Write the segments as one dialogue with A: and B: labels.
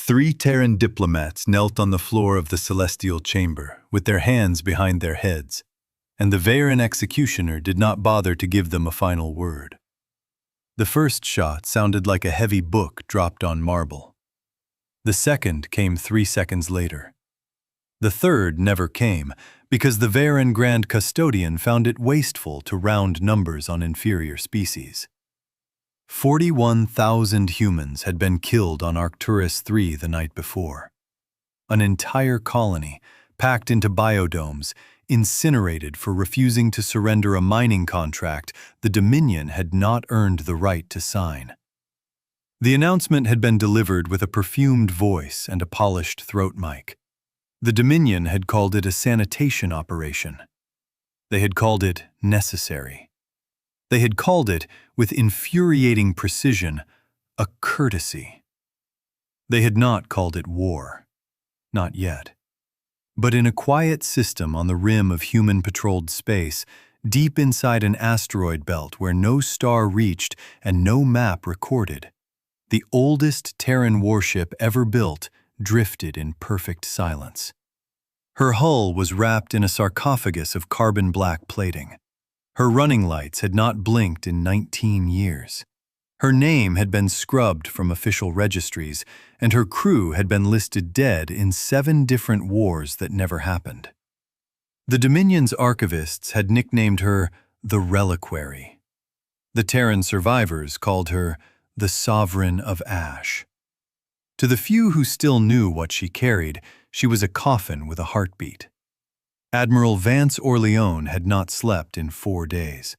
A: 3 Terran diplomats knelt on the floor of the celestial chamber, with their hands behind their heads, and the Veyran executioner did not bother to give them a final word. The first shot sounded like a heavy book dropped on marble. The second came 3 seconds later. The third never came, because the Veyran Grand Custodian found it wasteful to round numbers on inferior species. 41,000 humans had been killed on Arcturus III the night before. An entire colony, packed into biodomes, incinerated for refusing to surrender a mining contract the Dominion had not earned the right to sign. The announcement had been delivered with a perfumed voice and a polished throat mic. The Dominion had called it a sanitation operation. They had called it necessary. They had called it, with infuriating precision, a courtesy. They had not called it war. Not yet. But in a quiet system on the rim of human-patrolled space, deep inside an asteroid belt where no star reached and no map recorded, the oldest Terran warship ever built drifted in perfect silence. Her hull was wrapped in a sarcophagus of carbon black plating. Her running lights had not blinked in 19 years. Her name had been scrubbed from official registries, and her crew had been listed dead in 7 different wars that never happened. The Dominion's archivists had nicknamed her the Reliquary. The Terran survivors called her the Sovereign of Ash. To the few who still knew what she carried, she was a coffin with a heartbeat. Admiral Vance Orleone had not slept in 4 days.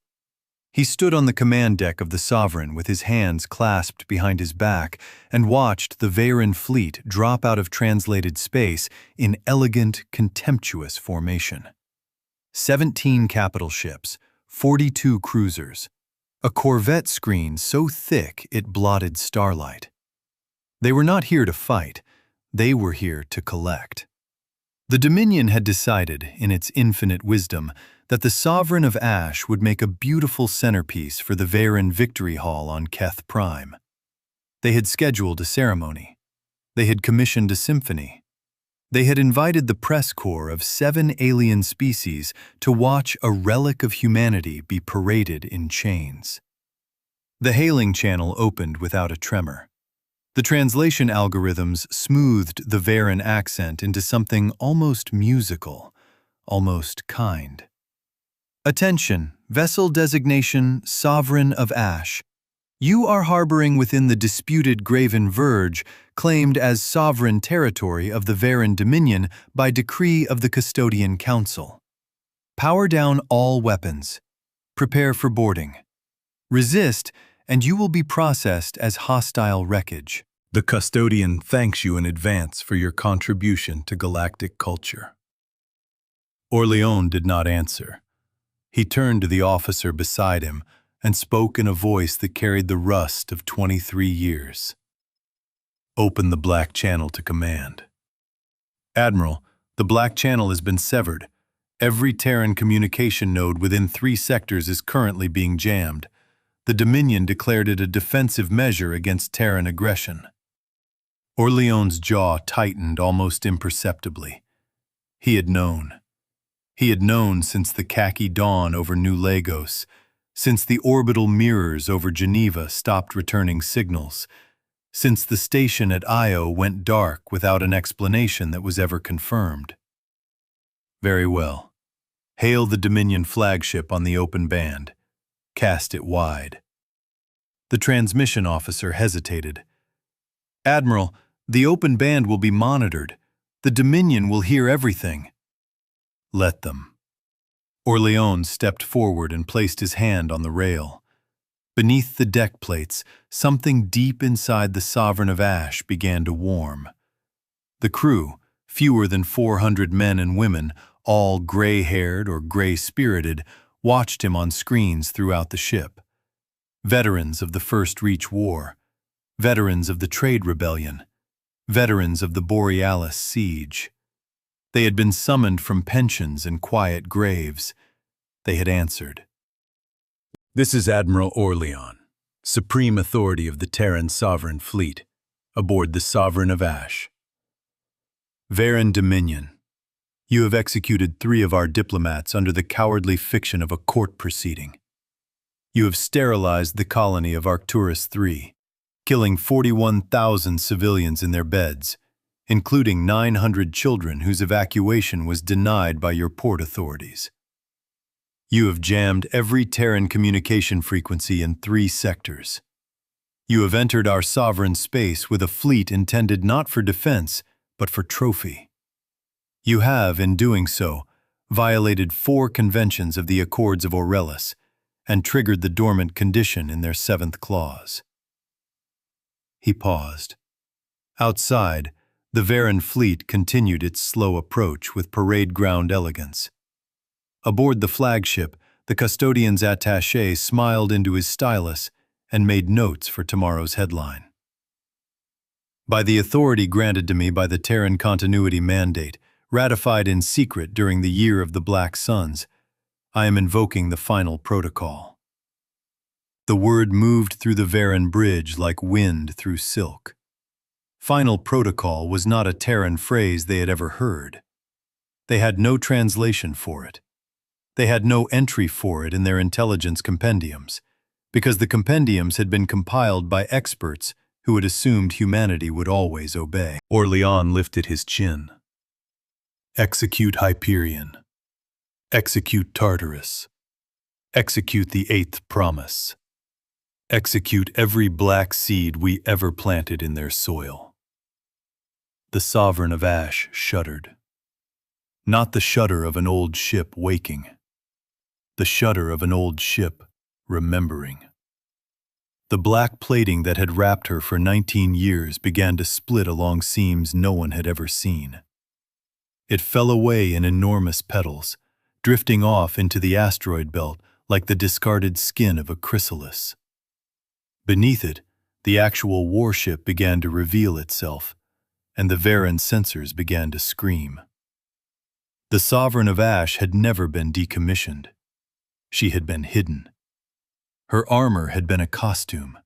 A: He stood on the command deck of the Sovereign with his hands clasped behind his back and watched the Veyran fleet drop out of translated space in elegant, contemptuous formation. 17 capital ships, 42 cruisers, a corvette screen so thick it blotted starlight. They were not here to fight, they were here to collect. The Dominion had decided, in its infinite wisdom, that the Sovereign of Ash would make a beautiful centerpiece for the Veyran Victory Hall on Keth Prime. They had scheduled a ceremony. They had commissioned a symphony. They had invited the press corps of 7 alien species to watch a relic of humanity be paraded in chains. The hailing channel opened without a tremor. The translation algorithms smoothed the Veyran accent into something almost musical, almost kind. Attention, vessel designation Sovereign of Ash. You are harboring within the disputed Graven Verge, claimed as sovereign territory of the Veyran Dominion by decree of the Custodian Council. Power down all weapons. Prepare for boarding. Resist, and you will be processed as hostile wreckage. The Custodian thanks you in advance for your contribution to galactic culture. Orleone did not answer. He turned to the officer beside him and spoke in a voice that carried the rust of 23 years. Open the Black Channel to command. Admiral, the Black Channel has been severed. Every Terran communication node within 3 sectors is currently being jammed. The Dominion declared it a defensive measure against Terran aggression. Orleone's jaw tightened almost imperceptibly. He had known. He had known since the khaki dawn over New Lagos, since the orbital mirrors over Geneva stopped returning signals, since the station at Io went dark without an explanation that was ever confirmed. Very well. Hail the Dominion flagship on the open band. Cast it wide. The transmission officer hesitated. Admiral, the open band will be monitored. The Dominion will hear everything. Let them. Orleone stepped forward and placed his hand on the rail. Beneath the deck plates, something deep inside the Sovereign of Ash began to warm. The crew, fewer than 400 men and women, all gray-haired or gray-spirited, watched him on screens throughout the ship. Veterans of the First Reach War, veterans of the Trade Rebellion, veterans of the Borealis Siege. They had been summoned from pensions and quiet graves. They had answered. This is Admiral Orleone, Supreme Authority of the Terran Sovereign Fleet. aboard the Sovereign of Ash. Varen Dominion, you have executed 3 of our diplomats under the cowardly fiction of a court proceeding. You have sterilized the colony of Arcturus III, killing 41,000 civilians in their beds, including 900 children whose evacuation was denied by your port authorities. You have jammed every Terran communication frequency in 3 sectors. You have entered our sovereign space with a fleet intended not for defense, but for trophy. You have, in doing so, violated 4 conventions of the Accords of Aurelis and triggered the dormant condition in their 7th clause. He paused. Outside, the Varen fleet continued its slow approach with parade ground elegance. Aboard the flagship, the custodian's attaché smiled into his stylus and made notes for tomorrow's headline. By the authority granted to me by the Terran Continuity Mandate, ratified in secret during the Year of the Black Suns, I am invoking the final protocol. The word moved through the Varen bridge like wind through silk. Final protocol was not a Terran phrase they had ever heard. They had no translation for it. They had no entry for it in their intelligence compendiums, because the compendiums had been compiled by experts who had assumed humanity would always obey. Orlean lifted his chin. Execute Hyperion. Execute Tartarus. Execute the 8th promise. Execute every black seed we ever planted in their soil. The Sovereign of Ash shuddered. Not the shudder of an old ship waking. The shudder of an old ship remembering. The black plating that had wrapped her for 19 years began to split along seams no one had ever seen. It fell away in enormous petals, drifting off into the asteroid belt like the discarded skin of a chrysalis. Beneath it, the actual warship began to reveal itself, and the Varen sensors began to scream. The Sovereign of Ash had never been decommissioned. She had been hidden. Her armor had been a costume.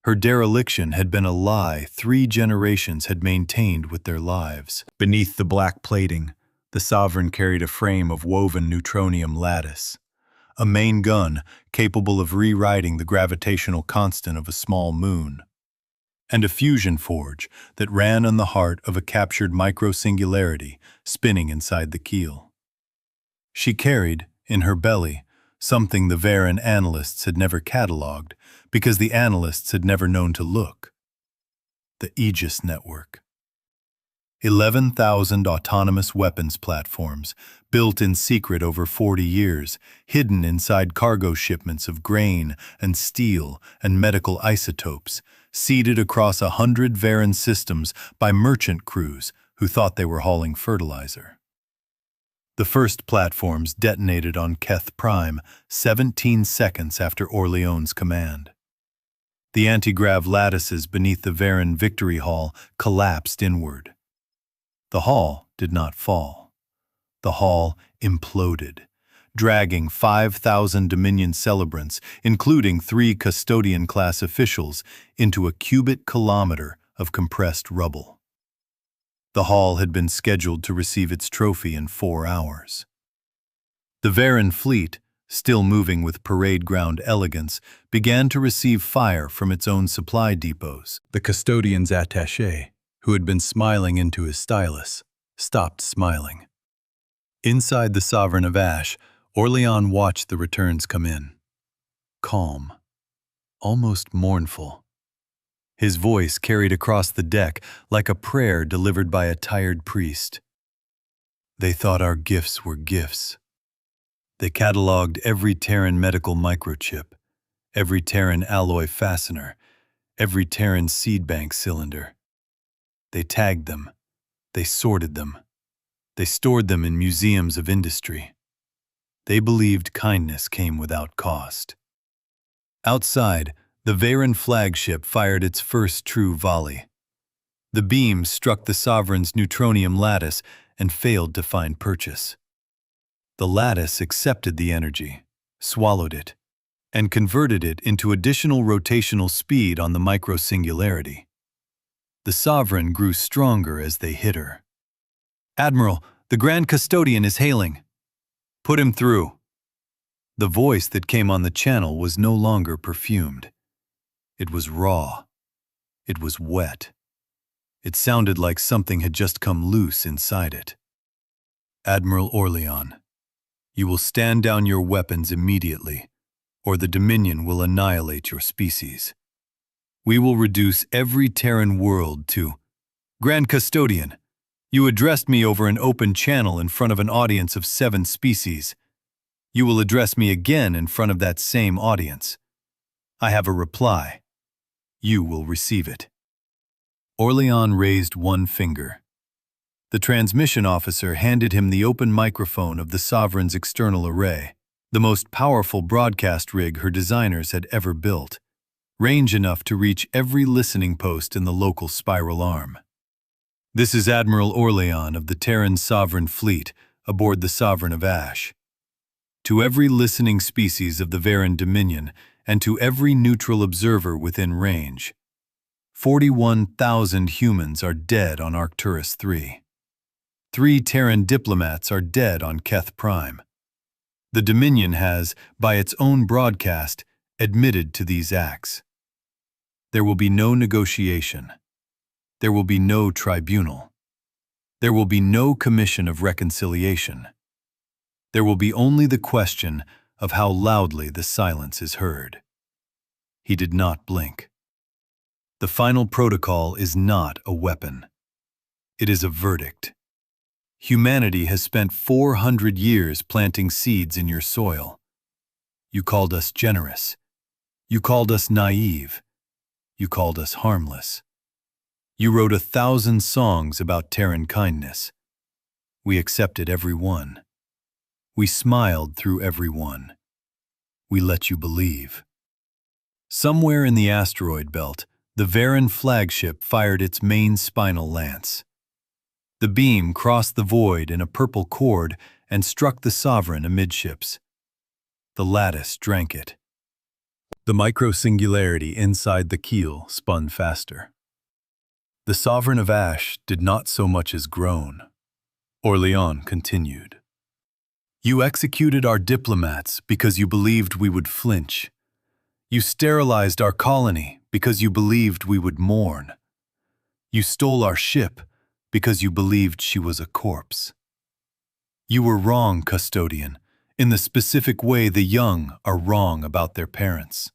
A: Her dereliction had been a lie 3 generations had maintained with their lives. Beneath the black plating, the Sovereign carried a frame of woven neutronium lattice, a main gun capable of rewriting the gravitational constant of a small moon, and a fusion forge that ran on the heart of a captured microsingularity spinning inside the keel. She carried, in her belly, something the Varen analysts had never catalogued because the analysts had never known to look. The Aegis Network. 11,000 autonomous weapons platforms, built in secret over 40 years, hidden inside cargo shipments of grain and steel and medical isotopes, seeded across 100 Varen systems by merchant crews who thought they were hauling fertilizer. The first platforms detonated on Keth Prime 17 seconds after Orlean's command. The anti-grav lattices beneath the Varen Victory Hall collapsed inward. The hall did not fall. The hall imploded, dragging 5,000 Dominion celebrants, including 3 custodian-class officials, into a cubic kilometer of compressed rubble. The hall had been scheduled to receive its trophy in 4 hours. The Varen fleet, still moving with parade ground elegance, began to receive fire from its own supply depots. The custodian's attaché, who had been smiling into his stylus, stopped smiling. Inside the Sovereign of Ash, Orlean watched the returns come in. Calm, almost mournful. His voice carried across the deck like a prayer delivered by a tired priest. They thought our gifts were gifts. They catalogued every Terran medical microchip, every Terran alloy fastener, every Terran seed bank cylinder. They tagged them. They sorted them. They stored them in museums of industry. They believed kindness came without cost. Outside, the Varen flagship fired its first true volley. The beams struck the Sovereign's neutronium lattice and failed to find purchase. The lattice accepted the energy, swallowed it, and converted it into additional rotational speed on the microsingularity. The sovereign grew stronger as they hit her. "Admiral, the Grand Custodian is hailing. Put him through." The voice that came on the channel was no longer perfumed. It was raw. It was wet. It sounded like something had just come loose inside it. "Admiral Orlean, you will stand down your weapons immediately, or the Dominion will annihilate your species. We will reduce every Terran world to—" "Grand Custodian, you addressed me over an open channel in front of an audience of 7 species. You will address me again in front of that same audience. I have a reply. You will receive it." Orlean raised one finger. The transmission officer handed him the open microphone of the Sovereign's external array, the most powerful broadcast rig her designers had ever built, range enough to reach every listening post in the local spiral arm. "This is Admiral Orlean of the Terran Sovereign Fleet aboard the Sovereign of Ash. To every listening species of the Varan Dominion and to every neutral observer within range, 41,000 humans are dead on Arcturus 3. 3 Terran diplomats are dead on Keth Prime. The Dominion has, by its own broadcast, admitted to these acts. There will be no negotiation. There will be no tribunal. There will be no commission of reconciliation. There will be only the question of how loudly the silence is heard." He did not blink. The final protocol is not a weapon. It is a verdict. Humanity has spent 400 years planting seeds in your soil. You called us generous. You called us naive. You called us harmless. You wrote 1,000 songs about Terran kindness. We accepted every one. We smiled through every one. We let you believe. Somewhere in the asteroid belt, the Varan flagship fired its main spinal lance. The beam crossed the void in a purple cord and struck the Sovereign amidships. The lattice drank it. The micro-singularity inside the keel spun faster. The Sovereign of Ash did not so much as groan. Orlean continued. "You executed our diplomats because you believed we would flinch. You sterilized our colony because you believed we would mourn. You stole our ship because you believed she was a corpse. You were wrong, Custodian, in the specific way the young are wrong about their parents.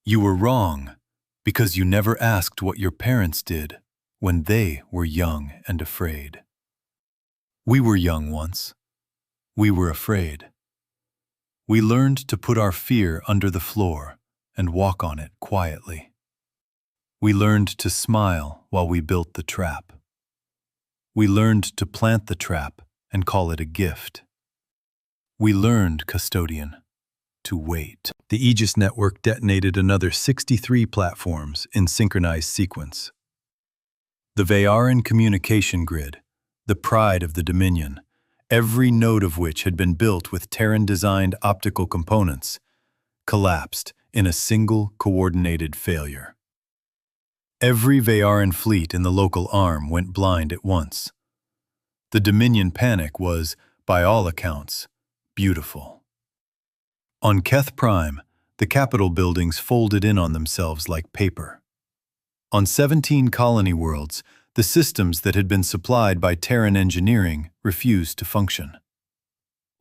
A: You were wrong because you never asked what your parents did when they were young and afraid. We were young once. We were afraid. We learned to put our fear under the floor and walk on it quietly. We learned to smile while we built the trap. We learned to plant the trap and call it a gift. We learned, Custodian, to wait." The Aegis network detonated another 63 platforms in synchronized sequence. The Vayaran communication grid, the pride of the Dominion, every node of which had been built with Terran-designed optical components, collapsed in a single coordinated failure. Every Vayaran fleet in the local arm went blind at once. The Dominion panic was, by all accounts, beautiful. On Keth Prime, the Capitol buildings folded in on themselves like paper. On 17 colony worlds, the systems that had been supplied by Terran engineering refused to function.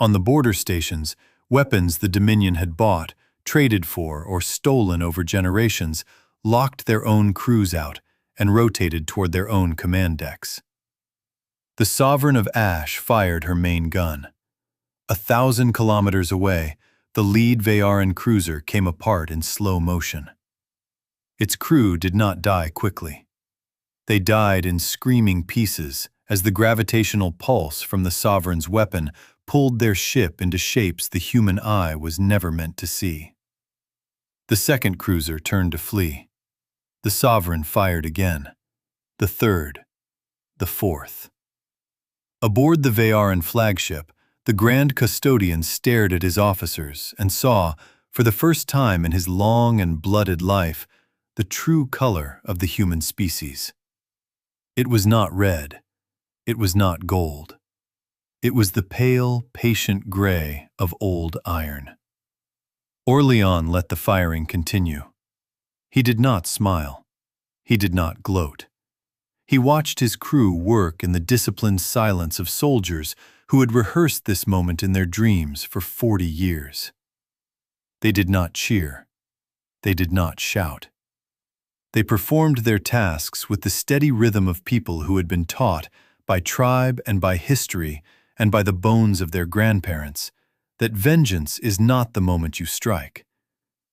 A: On the border stations, weapons the Dominion had bought, traded for, or stolen over generations locked their own crews out and rotated toward their own command decks. The Sovereign of Ash fired her main gun. 1,000 kilometers away, the lead Vayaran cruiser came apart in slow motion. Its crew did not die quickly. They died in screaming pieces as the gravitational pulse from the Sovereign's weapon pulled their ship into shapes the human eye was never meant to see. The second cruiser turned to flee. The Sovereign fired again. The third. The fourth. Aboard the Vayaran flagship, the Grand Custodian stared at his officers and saw, for the first time in his long and blooded life, the true color of the human species. It was not red. It was not gold. It was the pale, patient gray of old iron. Orleans let the firing continue. He did not smile. He did not gloat. He watched his crew work in the disciplined silence of soldiers who had rehearsed this moment in their dreams for 40 years. They did not cheer. They did not shout. They performed their tasks with the steady rhythm of people who had been taught, by tribe and by history and by the bones of their grandparents, that vengeance is not the moment you strike.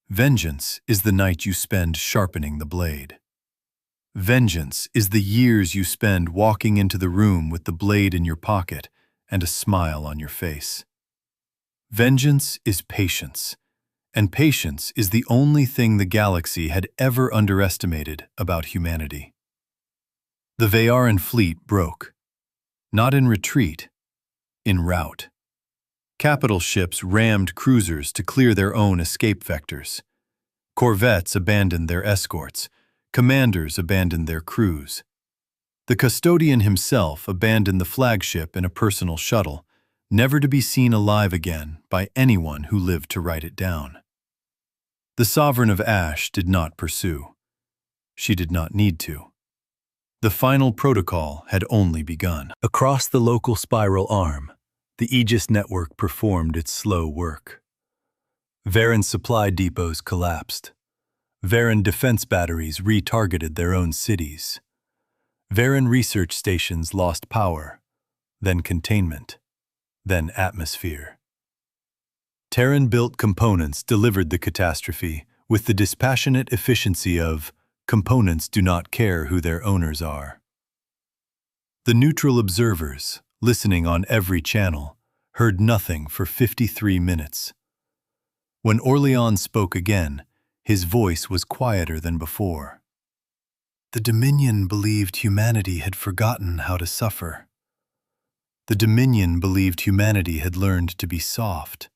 A: Vengeance is the night you spend sharpening the blade. Vengeance is the years you spend walking into the room with the blade in your pocket and a smile on your face. Vengeance is patience, and patience is the only thing the galaxy had ever underestimated about humanity. The Vayaran fleet broke, not in retreat, in rout. Capital ships rammed cruisers to clear their own escape vectors. Corvettes abandoned their escorts. Commanders abandoned their crews. The custodian himself abandoned the flagship in a personal shuttle, never to be seen alive again by anyone who lived to write it down. The Sovereign of Ash did not pursue. She did not need to. The final protocol had only begun. Across the local spiral arm, the Aegis network performed its slow work. Varan supply depots collapsed. Varan defense batteries retargeted their own cities. Varan research stations lost power, then containment, then atmosphere. Terran-built components delivered the catastrophe with the dispassionate efficiency of components do not care who their owners are. The neutral observers, listening on every channel, heard nothing for 53 minutes. When Orleans spoke again, his voice was quieter than before. The Dominion believed humanity had forgotten how to suffer. The Dominion believed humanity had learned to be soft.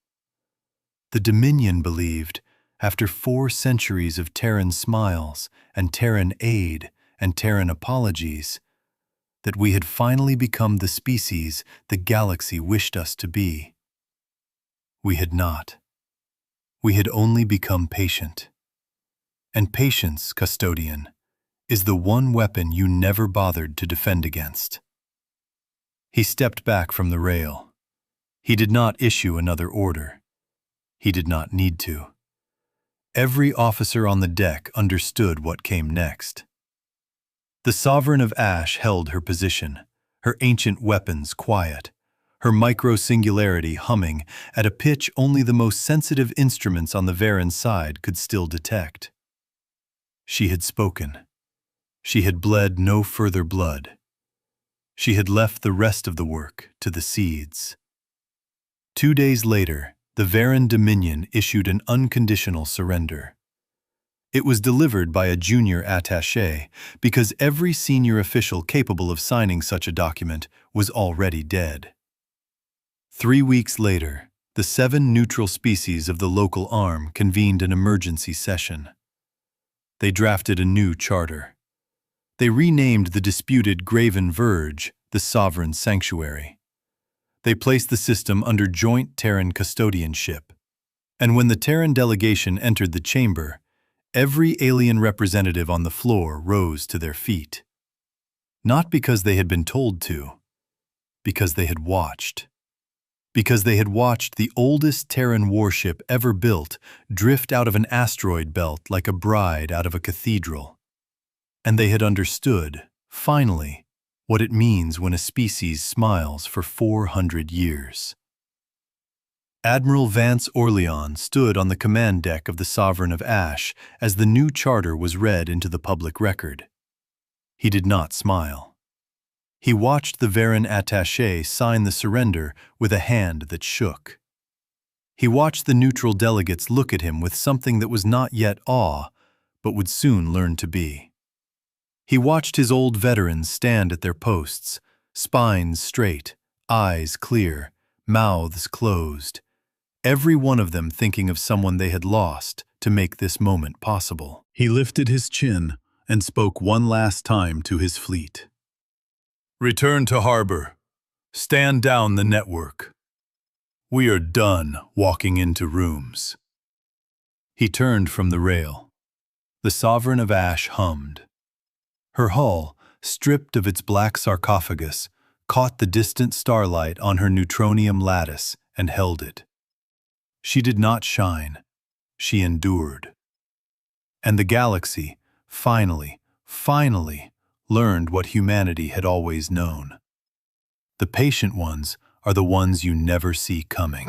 A: The Dominion believed, after 4 centuries of Terran smiles and Terran aid and Terran apologies, that we had finally become the species the galaxy wished us to be. We had not. We had only become patient. And patience, custodian, is the one weapon you never bothered to defend against. He stepped back from the rail. He did not issue another order. He did not need to. Every officer on the deck understood what came next. The Sovereign of Ash held her position, her ancient weapons quiet, her micro-singularity humming at a pitch only the most sensitive instruments on the Varan side could still detect. She had spoken. She had bled no further blood. She had left the rest of the work to the seeds. 2 days later, the Varan Dominion issued an unconditional surrender. It was delivered by a junior attaché because every senior official capable of signing such a document was already dead. 3 weeks later, the 7 neutral species of the local arm convened an emergency session. They drafted a new charter. They renamed the disputed Graven Verge the Sovereign Sanctuary. They placed the system under joint Terran custodianship. And when the Terran delegation entered the chamber, every alien representative on the floor rose to their feet. Not because they had been told to, because they had watched. Because they had watched the oldest Terran warship ever built drift out of an asteroid belt like a bride out of a cathedral. And they had understood, finally, what it means when a species smiles for 400 years. Admiral Vance Orleans stood on the command deck of the Sovereign of Ash as the new charter was read into the public record. He did not smile. He watched the Varan attaché sign the surrender with a hand that shook. He watched the neutral delegates look at him with something that was not yet awe, but would soon learn to be. He watched his old veterans stand at their posts, spines straight, eyes clear, mouths closed, every one of them thinking of someone they had lost to make this moment possible. He lifted his chin and spoke one last time to his fleet. Return to harbor. Stand down the network. We are done walking into rooms. He turned from the rail. The Sovereign of Ash hummed. Her hull, stripped of its black sarcophagus, caught the distant starlight on her neutronium lattice and held it. She did not shine. She endured. And the galaxy, finally, learned what humanity had always known. The patient ones are the ones you never see coming.